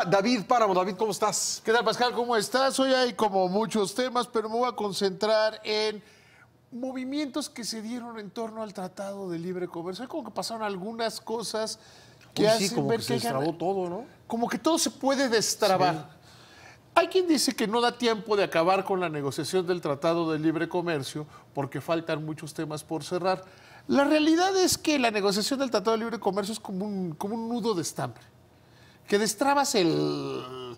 David Páramo. David, ¿cómo estás? ¿Qué tal, Pascal? ¿Cómo estás? Hoy hay como muchos temas, pero me voy a concentrar en movimientos que se dieron en torno al Tratado de Libre Comercio. Hay como que pasaron algunas cosas que hacen como ver que se destrabó todo, ¿no? como que todo se puede destrabar. Sí. Hay quien dice que no da tiempo de acabar con la negociación del Tratado de Libre Comercio porque faltan muchos temas por cerrar. La realidad es que la negociación del Tratado de Libre Comercio es como un nudo de estambre. Que destrabas el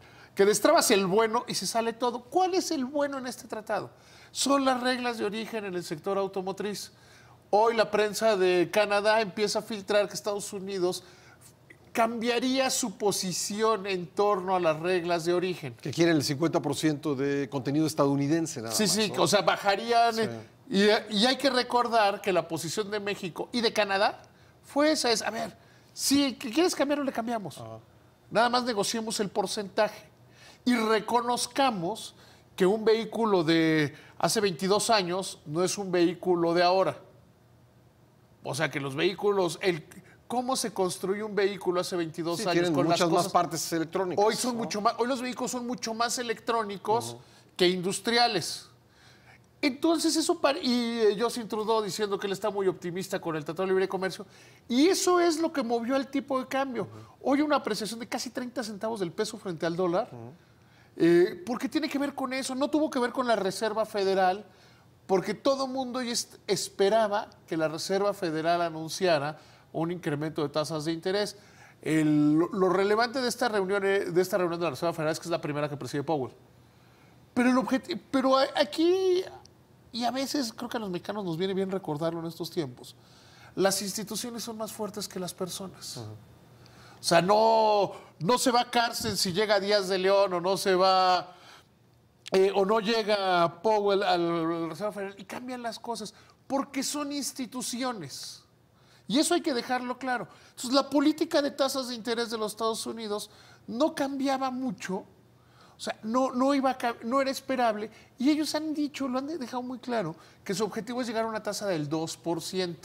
bueno y se sale todo. ¿Cuál es el bueno en este tratado? Son las reglas de origen en el sector automotriz. Hoy la prensa de Canadá empieza a filtrar que Estados Unidos cambiaría su posición en torno a las reglas de origen. Que quieren el 50% de contenido estadounidense, nada más. Sí, ¿no? o sea, bajarían. Sí. Y hay que recordar que la posición de México y de Canadá fue esa. A ver, si quieres cambiarlo, le cambiamos. Nada más negociemos el porcentaje y reconozcamos que un vehículo de hace 22 años no es un vehículo de ahora. O sea, que los vehículos, cómo se construye un vehículo hace 22 años tienen con muchas las cosas, más partes electrónicas. Hoy son mucho más, hoy los vehículos son mucho más electrónicos que industriales. Entonces eso, y Justin Trudeau diciendo que él está muy optimista con el Tratado de Libre Comercio, y eso es lo que movió el tipo de cambio. Hoy una apreciación de casi 30 centavos del peso frente al dólar, porque tiene que ver con eso, no tuvo que ver con la Reserva Federal, porque todo el mundo esperaba que la Reserva Federal anunciara un incremento de tasas de interés. Lo relevante de esta reunión de la Reserva Federal es que es la primera que preside Powell. Pero aquí, y a veces creo que a los mexicanos nos viene bien recordarlo en estos tiempos, las instituciones son más fuertes que las personas. O sea, no se va a cárcel si llega Díaz de León, o no se va, o no llega Powell a la Reserva Federal, y cambian las cosas, porque son instituciones. Y eso hay que dejarlo claro. Entonces, la política de tasas de interés de los Estados Unidos no cambiaba mucho. O sea, no era esperable, y ellos han dicho, lo han dejado muy claro, que su objetivo es llegar a una tasa del 2%.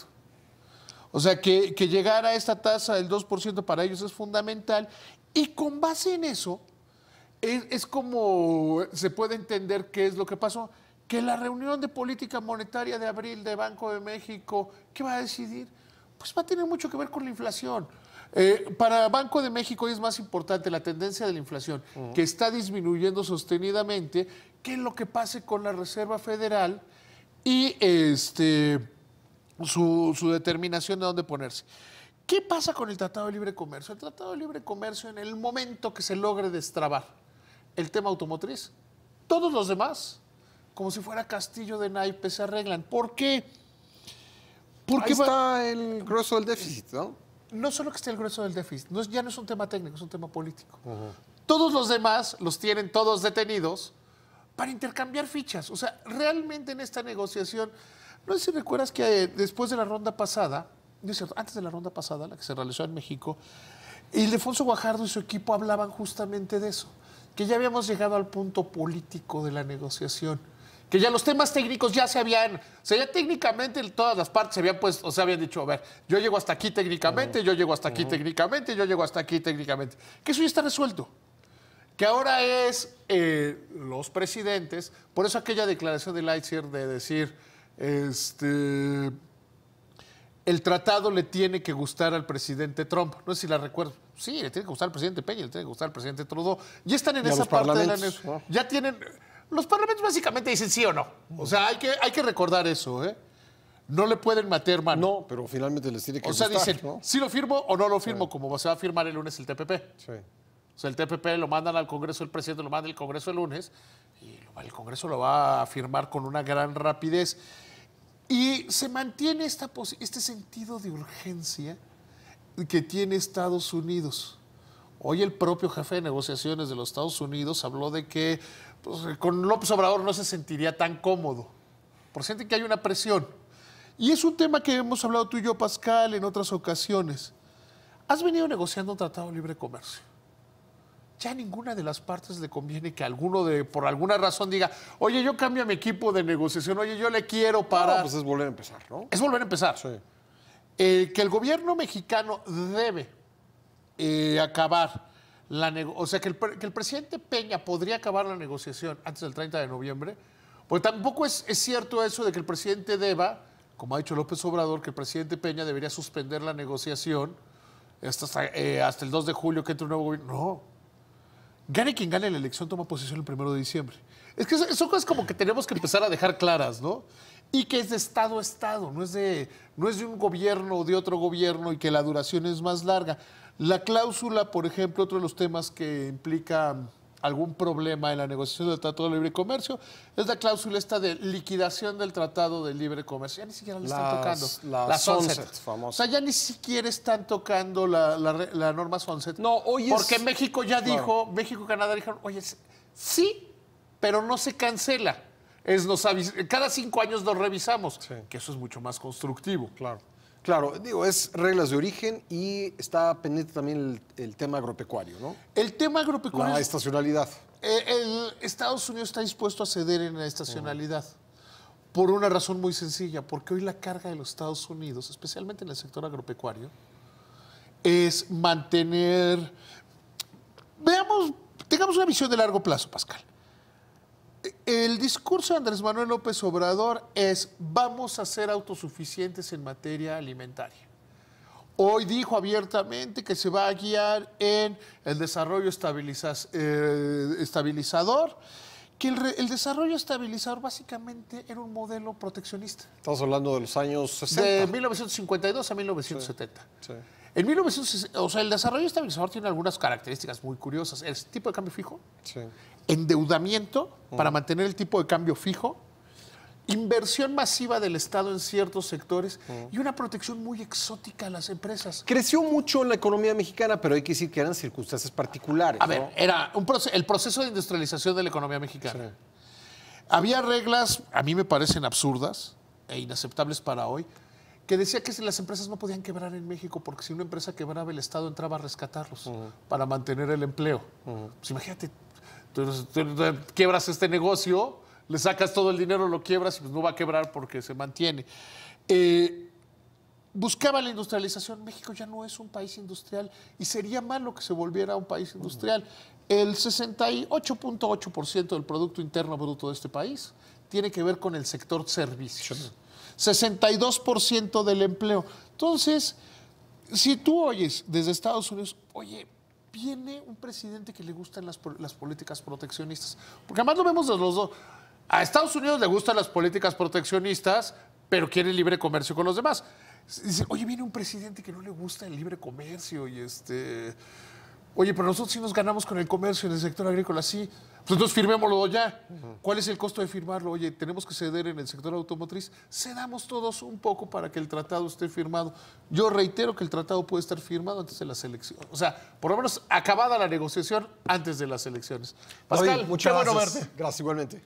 O sea, que llegar a esta tasa del 2% para ellos es fundamental, y con base en eso, es como se puede entender qué es lo que pasó, que la reunión de política monetaria de abril de Banco de México, ¿qué va a decidir? Pues va a tener mucho que ver con la inflación. Para Banco de México es más importante la tendencia de la inflación, que está disminuyendo sostenidamente, que lo que pase con la Reserva Federal y su determinación de dónde ponerse. ¿Qué pasa con el Tratado de Libre Comercio? El Tratado de Libre Comercio, en el momento que se logre destrabar el tema automotriz, todos los demás, como si fuera castillo de naipes, se arreglan. ¿Por qué? Porque está el grueso del déficit, ¿no? No solo que esté el grueso del déficit, ya no es un tema técnico, es un tema político. Todos los demás los tienen todos detenidos para intercambiar fichas. O sea, realmente en esta negociación, no sé si recuerdas que después de la ronda pasada, no es cierto, antes de la ronda pasada, la que se realizó en México, Ildefonso Guajardo y su equipo hablaban justamente de eso, que ya habíamos llegado al punto político de la negociación, que ya los temas técnicos ya se habían, o sea, ya técnicamente todas las partes se habían puesto, o sea, habían dicho, a ver, yo llego hasta aquí técnicamente, yo llego hasta aquí técnicamente, yo llego hasta aquí técnicamente. Que eso ya está resuelto. Que ahora es los presidentes, por eso aquella declaración de Lightyear de decir, el tratado le tiene que gustar al presidente Trump. No sé si la recuerdo. Sí, le tiene que gustar al presidente Peña, le tiene que gustar al presidente Trudeau. Ya están en esa parte de la negociación. Ya tienen... Los parlamentos básicamente dicen sí o no. O sea, hay que recordar eso, ¿eh? No le pueden meter mano. No, pero finalmente les tiene que gustar. O sea, dicen, ¿no? sí lo firmo o no lo firmo, como se va a firmar el lunes el TPP. Sí. O sea, el TPP lo mandan al Congreso, el presidente lo manda al Congreso el lunes, y el Congreso lo va a firmar con una gran rapidez. Y se mantiene este sentido de urgencia que tiene Estados Unidos. Hoy el propio jefe de negociaciones de los Estados Unidos habló de que pues, con López Obrador no se sentiría tan cómodo, porque siente que hay una presión. Y es un tema que hemos hablado tú y yo, Pascal, en otras ocasiones. Has venido negociando un tratado de libre comercio. Ya a ninguna de las partes le conviene que alguno por alguna razón diga, oye, yo cambio a mi equipo de negociación, oye, yo le quiero parar. No, pues es volver a empezar, ¿no? Es volver a empezar. Sí. Que el gobierno mexicano debe acabar o sea, que el presidente Peña podría acabar la negociación antes del 30 de noviembre, pues tampoco es cierto eso de que el presidente deba, como ha dicho López Obrador, que el presidente Peña debería suspender la negociación hasta el 2 de julio que entre un nuevo gobierno. No. Gane quien gane la elección, toma posesión el 1 de diciembre. Es que son cosas como que tenemos que empezar a dejar claras, ¿no? Y que es de Estado a Estado, no es de un gobierno o de otro gobierno y que la duración es más larga. La cláusula, por ejemplo, otro de los temas que implica algún problema en la negociación del Tratado de Libre Comercio es la cláusula esta de liquidación del Tratado de Libre Comercio. Ya ni siquiera le están tocando. La sunset famosa. O sea, ya ni siquiera están tocando la norma sunset. No, hoy porque México ya dijo, México y Canadá dijeron, oye, sí, pero no se cancela. Cada 5 años nos revisamos, que eso es mucho más constructivo. Claro, digo, es reglas de origen y está pendiente también el tema agropecuario, ¿no? El tema agropecuario. La estacionalidad. Estados Unidos está dispuesto a ceder en la estacionalidad por una razón muy sencilla, porque hoy la carga de los Estados Unidos, especialmente en el sector agropecuario, es mantener. Tengamos una visión de largo plazo, Pascal. El discurso de Andrés Manuel López Obrador es: vamos a ser autosuficientes en materia alimentaria. Hoy dijo abiertamente que se va a guiar en el desarrollo estabilizador, que el desarrollo estabilizador básicamente era un modelo proteccionista. Estamos hablando de los años 60. De 1952 a 1970. Sí. En 1960, o sea, el desarrollo estabilizador tiene algunas características muy curiosas. El tipo de cambio fijo. Sí. Endeudamiento para mantener el tipo de cambio fijo, inversión masiva del Estado en ciertos sectores y una protección muy exótica a las empresas. Creció mucho en la economía mexicana, pero hay que decir que eran circunstancias particulares. A ver, era el proceso de industrialización de la economía mexicana. Sí. Había reglas, a mí me parecen absurdas e inaceptables para hoy, que decía que las empresas no podían quebrar en México porque si una empresa quebraba, el Estado entraba a rescatarlos para mantener el empleo. Pues imagínate, tú quiebras este negocio, le sacas todo el dinero, lo quiebras y pues no va a quebrar porque se mantiene. Buscaba la industrialización. México ya no es un país industrial y sería malo que se volviera un país industrial. El 68.8% del Producto Interno Bruto de este país tiene que ver con el sector servicios. 62% del empleo. Entonces, si tú oyes desde Estados Unidos, oye, viene un presidente que le gustan las políticas proteccionistas. Porque además lo vemos de los dos. A Estados Unidos le gustan las políticas proteccionistas, pero quiere libre comercio con los demás. Dice, oye, viene un presidente que no le gusta el libre comercio y oye, pero nosotros sí nos ganamos con el comercio en el sector agrícola, sí. Pues entonces firmémoslo ya. ¿Cuál es el costo de firmarlo? Oye, tenemos que ceder en el sector automotriz. Cedamos todos un poco para que el tratado esté firmado. Yo reitero que el tratado puede estar firmado antes de las elecciones. O sea, por lo menos acabada la negociación antes de las elecciones. Pascal, David, muchas qué bueno gracias. verte. Gracias igualmente.